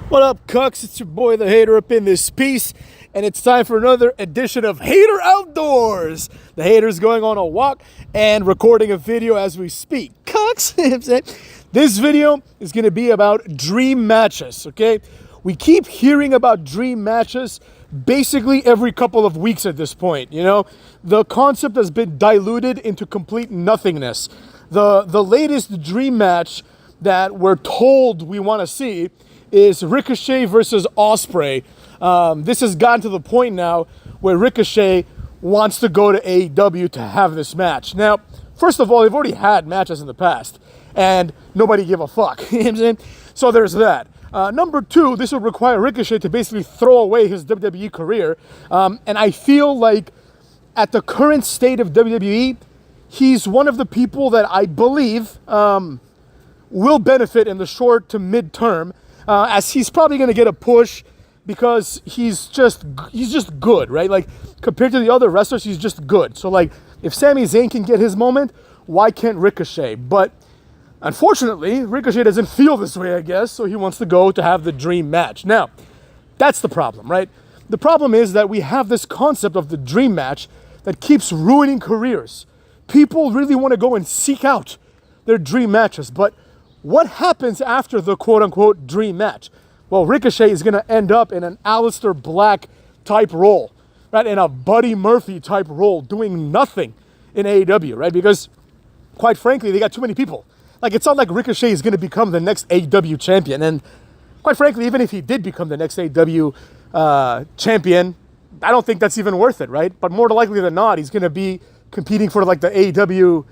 What up, cucks? It's your boy, the Hater, up in this piece, and it's time for another edition of Hater Outdoors. The Hater's going on a walk and recording a video as we speak. Cucks! This video is going to be about dream matches, okay? We keep hearing about dream matches basically every couple of weeks at this point, you know? The concept has been diluted into complete nothingness. The latest dream match that we're told we want to see is Ricochet versus Ospreay. This has gotten to the point now where Ricochet wants to go to AEW to have this match. Now, first of all, they've already had matches in the past, and nobody gave a fuck. You know what I'm saying? So there's that. Number two, this would require Ricochet to basically throw away his WWE career. And I feel like at the current state of WWE, he's one of the people that I believe will benefit in the short to mid-term, as he's probably going to get a push because he's just good, right? Like, compared to the other wrestlers, he's just good. So, like, if Sami Zayn can get his moment, why can't Ricochet? But unfortunately, Ricochet doesn't feel this way, I guess, so he wants to go to have the dream match. Now, that's the problem, right? The problem is that we have this concept of the dream match that keeps ruining careers. People really want to go and seek out their dream matches, but what happens after the quote-unquote dream match? Well, Ricochet is going to end up in an Aleister Black type role, right? In a Buddy Murphy type role, doing nothing in AEW, right? Because, quite frankly, they got too many people. Like, it's not like Ricochet is going to become the next AEW champion. And quite frankly, even if he did become the next AEW champion, I don't think that's even worth it, right? But more likely than not, he's going to be competing for, like, the AEW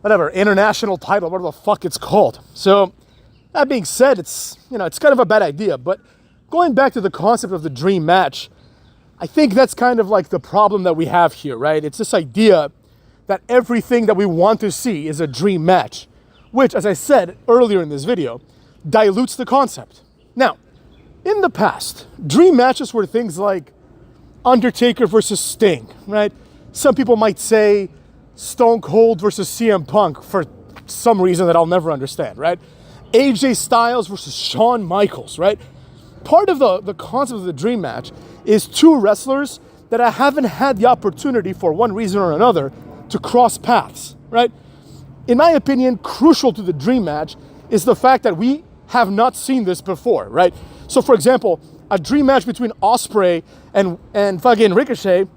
whatever, international title, whatever the fuck it's called. So, that being said, it's kind of a bad idea. But going back to the concept of the dream match, I think that's kind of like the problem that we have here, right? It's this idea that everything that we want to see is a dream match, which, as I said earlier in this video, dilutes the concept. Now, in the past, dream matches were things like Undertaker versus Sting, right? Some people might say Stone Cold versus CM Punk for some reason that I'll never understand, right? AJ Styles versus Shawn Michaels, right? Part of the concept of the dream match is two wrestlers that I haven't had the opportunity for one reason or another to cross paths, right? In my opinion, crucial to the dream match is the fact that we have not seen this before, right? So for example, a dream match between Ospreay and fucking Ricochet,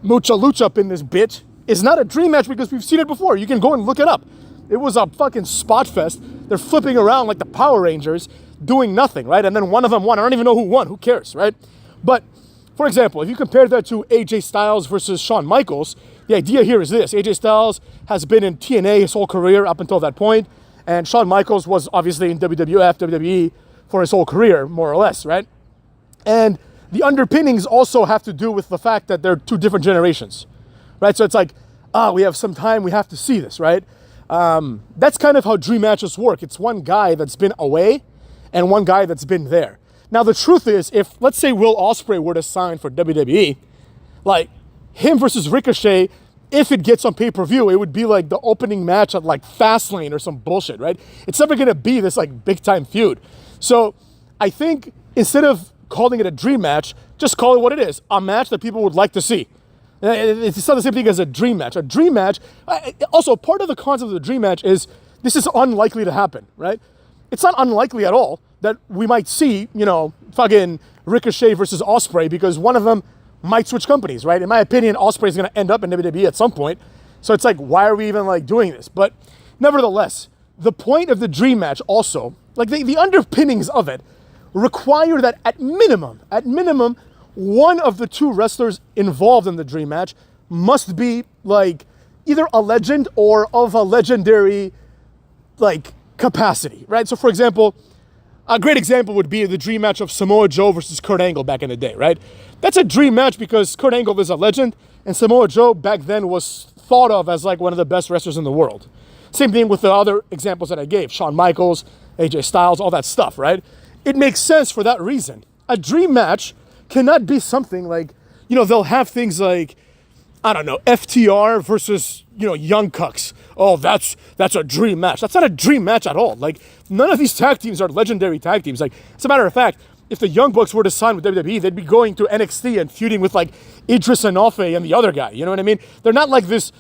Mucha Lucha up in this bitch, is not a dream match because we've seen it before. You can go and look it up. It was a fucking spot fest. They're flipping around like the Power Rangers, doing nothing, right? And then one of them won. I don't even know who won. Who cares, right? But, for example, if you compare that to AJ Styles versus Shawn Michaels, the idea here is this. AJ Styles has been in TNA his whole career up until that point, and Shawn Michaels was obviously in WWF, WWE for his whole career, more or less, right? And the underpinnings also have to do with the fact that they're two different generations, right? So it's like, we have some time, we have to see this, right? That's kind of how dream matches work. It's one guy that's been away and one guy that's been there. Now, the truth is, if, let's say, Will Ospreay were to sign for WWE, like, him versus Ricochet, if it gets on pay-per-view, it would be like the opening match at, like, Fastlane or some bullshit, right? It's never going to be this, like, big-time feud. So, I think instead of calling it a dream match, just call it what it is, a match that people would like to see. It's not the same thing as a dream match. A dream match, also part of the concept of the dream match is this is unlikely to happen, right? It's not unlikely at all that we might see, fucking Ricochet versus Ospreay because one of them might switch companies, right? In my opinion, Ospreay is going to end up in WWE at some point. So it's like, why are we even like doing this? But nevertheless, the point of the dream match also, like the underpinnings of it, require that at minimum, one of the two wrestlers involved in the dream match must be like either a legend or of a legendary like capacity, right? So for example, a great example would be the dream match of Samoa Joe versus Kurt Angle back in the day, right? That's a dream match because Kurt Angle is a legend and Samoa Joe back then was thought of as like one of the best wrestlers in the world. Same thing with the other examples that I gave, Shawn Michaels, AJ Styles, all that stuff, right? It makes sense for that reason. A dream match cannot be something like, they'll have things like, I don't know, FTR versus, Young Cucks. Oh, that's a dream match. That's not a dream match at all. Like, none of these tag teams are legendary tag teams. Like, as a matter of fact, if the Young Bucks were to sign with WWE, they'd be going to NXT and feuding with like Idris Enofe and the other guy. You know what I mean? They're not like this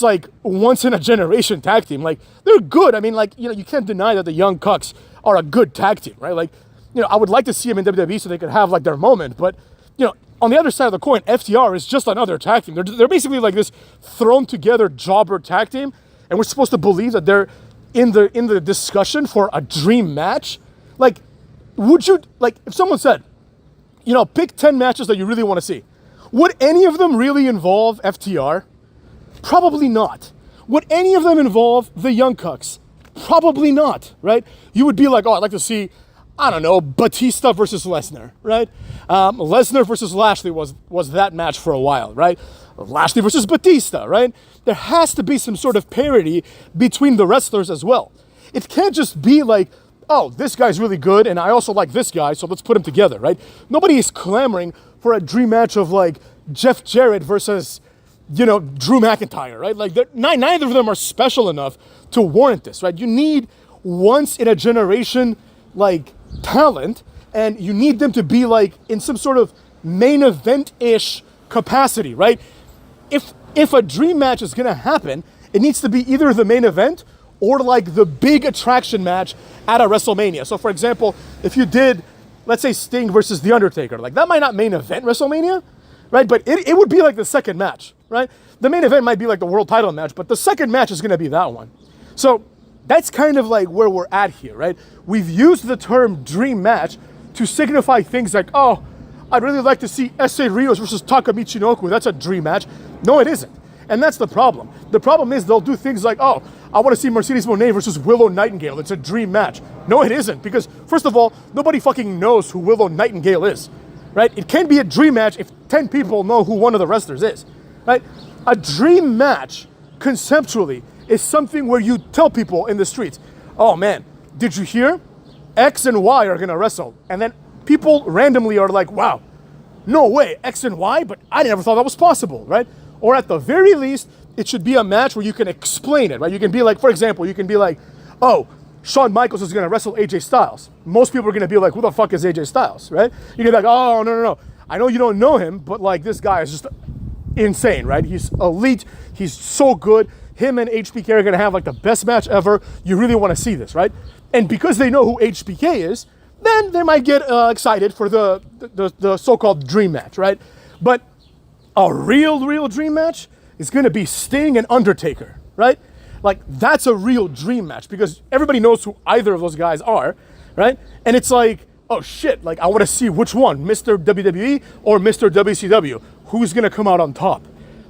like once in a generation tag team. Like they're good. I mean, like, you know, you can't deny that the Young Bucks are a good tag team, right? Like, you know, I would like to see them in WWE so they could have like their moment, but you know, on the other side of the coin, FTR is just another tag team. They're basically like this thrown together jobber tag team, and we're supposed to believe that they're in the discussion for a dream match. Like, would you, like, if someone said, you know, pick 10 matches that you really want to see, would any of them really involve FTR? Probably not. Would any of them involve the Young Bucks? Probably not, right? You would be like, oh, I'd like to see, I don't know, Batista versus Lesnar, right? Lesnar versus Lashley was that match for a while, right? Lashley versus Batista, right? There has to be some sort of parity between the wrestlers as well. It can't just be like, oh, this guy's really good and I also like this guy, so let's put them together, right? Nobody is clamoring for a dream match of like Jeff Jarrett versus, you know, Drew McIntyre, right? Like neither of them are special enough to warrant this, right? You need once in a generation like talent, and you need them to be like in some sort of main event-ish capacity, right? If a dream match is gonna happen, it needs to be either the main event or like the big attraction match at a WrestleMania. So for example, if you did, let's say Sting versus The Undertaker, like that might not main event WrestleMania, right? But it would be like the second match, right? The main event might be like the world title match, but the second match is gonna be that one. So that's kind of like where we're at here, right? We've used the term dream match to signify things like, oh, I'd really like to see Essa Rios versus Taka Michinoku. That's a dream match. No, it isn't. And that's the problem. The problem is they'll do things like, oh, I want to see Mercedes Moné versus Willow Nightingale. It's a dream match. No, it isn't. Because first of all, nobody fucking knows who Willow Nightingale is, right? It can't be a dream match if 10 people know who one of the wrestlers is, right? A dream match, conceptually, is something where you tell people in the streets, oh man, did you hear? X and Y are gonna wrestle. And then people randomly are like, wow, no way, X and Y? But I never thought that was possible, right? Or at the very least, it should be a match where you can explain it, right? You can be like, for example, you can be like, oh, Shawn Michaels is gonna wrestle AJ Styles. Most people are gonna be like, who the fuck is AJ Styles, right? You can be like, oh, no. I know you don't know him, but like this guy is just insane, right? He's elite, he's so good. Him and HBK are gonna have like the best match ever. You really wanna see this, right? And because they know who HBK is, then they might get excited for the so-called dream match, right? But a real dream match is gonna be Sting and Undertaker, right? Like that's a real dream match because everybody knows who either of those guys are, right? And it's like, oh shit, like I wanna see which one, Mr. WWE or Mr. WCW, who's gonna come out on top.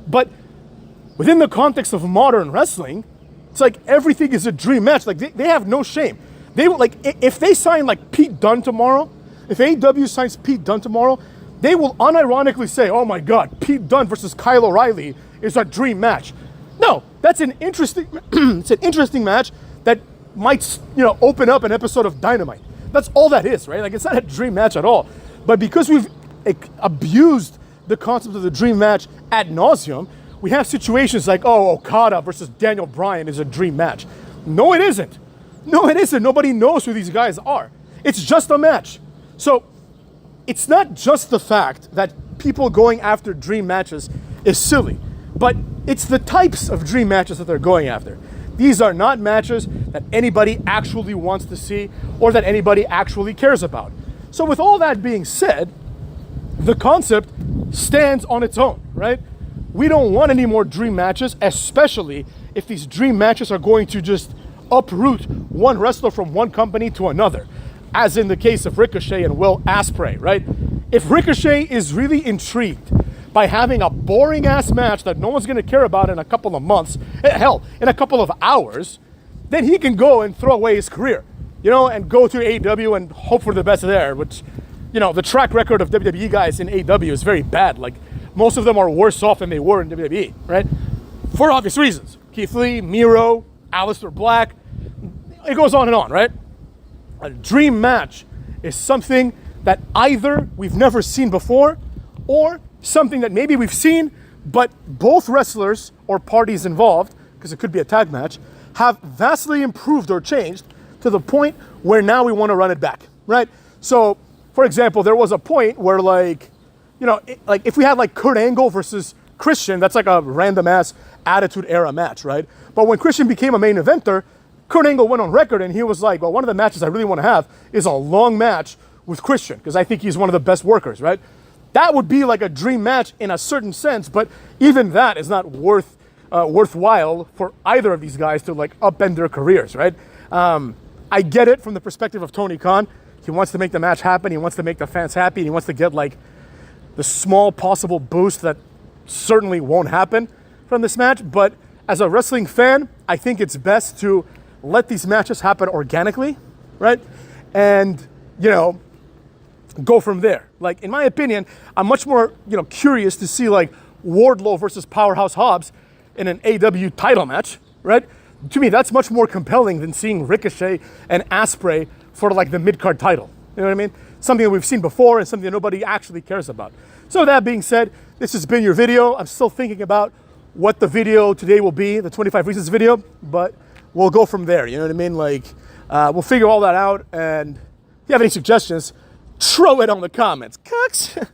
But within the context of modern wrestling, it's like everything is a dream match. Like they have no shame. They will, like, if they sign like Pete Dunne tomorrow, if AEW signs Pete Dunne tomorrow, they will unironically say, oh my God, Pete Dunne versus Kyle O'Reilly is a dream match. No, that's an interesting, it's an interesting match that might, you know, open up an episode of Dynamite. That's all that is, right? Like it's not a dream match at all. But because we've abused the concept of the dream match ad nauseum, we have situations like, oh, Okada versus Daniel Bryan is a dream match. No, it isn't. No, it isn't. Nobody knows who these guys are. It's just a match. So it's not just the fact that people going after dream matches is silly, but it's the types of dream matches that they're going after. These are not matches that anybody actually wants to see or that anybody actually cares about. So with all that being said, the concept stands on its own, right? We don't want any more dream matches, especially if these dream matches are going to just uproot one wrestler from one company to another, as in the case of Ricochet and Will Ospreay, right? If Ricochet is really intrigued by having a boring ass match that no one's gonna care about in a couple of months, hell, in a couple of hours, then he can go and throw away his career, you know, and go to AEW and hope for the best there, which, you know, the track record of WWE guys in AEW is very bad. Like, most of them are worse off than they were in WWE, right? For obvious reasons. Keith Lee, Miro, Aleister Black, it goes on and on, right? A dream match is something that either we've never seen before or something that maybe we've seen, but both wrestlers or parties involved, because it could be a tag match, have vastly improved or changed to the point where now we want to run it back, right? So for example, there was a point where like, you know, like if we had like Kurt Angle versus Christian, that's like a random ass Attitude Era match, right? But when Christian became a main eventer, Kurt Angle went on record and he was like, well, one of the matches I really want to have is a long match with Christian because I think he's one of the best workers, right? That would be like a dream match in a certain sense, but even that is not worthwhile for either of these guys to like upend their careers, right? I get it from the perspective of Tony Khan. He wants to make the match happen. He wants to make the fans happy. And he wants to get like the small possible boost that certainly won't happen from this match. But as a wrestling fan, I think it's best to let these matches happen organically, right? And, you know, go from there. Like, in my opinion, I'm much more, you know, curious to see like Wardlow versus Powerhouse Hobbs in an AW title match, right? To me, that's much more compelling than seeing Ricochet and Asprey for like the mid-card title. You know what I mean? Something that we've seen before and something that nobody actually cares about. So that being said, this has been your video. I'm still thinking about what the video today will be, the 25 reasons video, but we'll go from there. You know what I mean? Like, we'll figure all that out. And if you have any suggestions, throw it on the comments. Cucks.